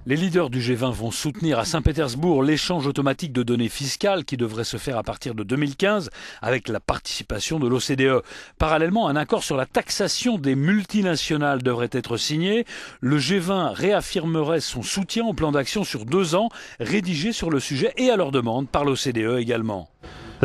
Les leaders du G20 vont soutenir à Saint-Pétersbourg l'échange automatique de données fiscales qui devrait se faire à partir de 2015 avec la participation de l'OCDE. Parallèlement, un accord sur la taxation des multinationales devrait être signé. Le G20 réaffirmerait son soutien au plan d'action sur 2 ans rédigé sur le sujet et à leur demande par l'OCDE également.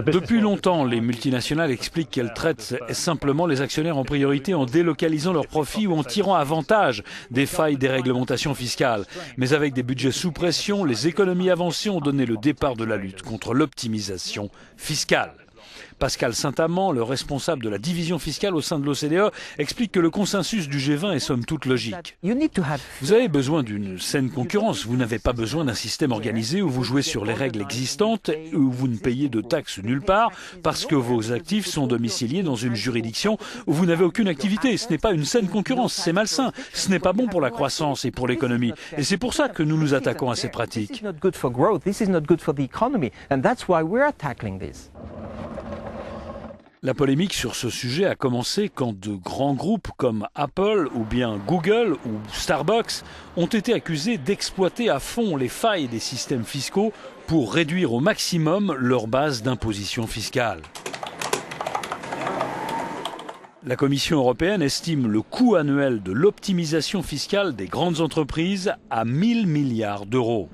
Depuis longtemps, les multinationales expliquent qu'elles traitent simplement les actionnaires en priorité en délocalisant leurs profits ou en tirant avantage des failles des réglementations fiscales. Mais avec des budgets sous pression, les économies avancées ont donné le départ de la lutte contre l'optimisation fiscale. Pascal Saint-Amand, le responsable de la division fiscale au sein de l'OCDE, explique que le consensus du G20 est somme toute logique. Vous avez besoin d'une saine concurrence, vous n'avez pas besoin d'un système organisé où vous jouez sur les règles existantes et où vous ne payez de taxes nulle part parce que vos actifs sont domiciliés dans une juridiction où vous n'avez aucune activité. Ce n'est pas une saine concurrence, c'est malsain, ce n'est pas bon pour la croissance et pour l'économie. Et c'est pour ça que nous nous attaquons à ces pratiques. La polémique sur ce sujet a commencé quand de grands groupes comme Apple ou bien Google ou Starbucks ont été accusés d'exploiter à fond les failles des systèmes fiscaux pour réduire au maximum leur base d'imposition fiscale. La Commission européenne estime le coût annuel de l'optimisation fiscale des grandes entreprises à 1 000 milliards d'euros.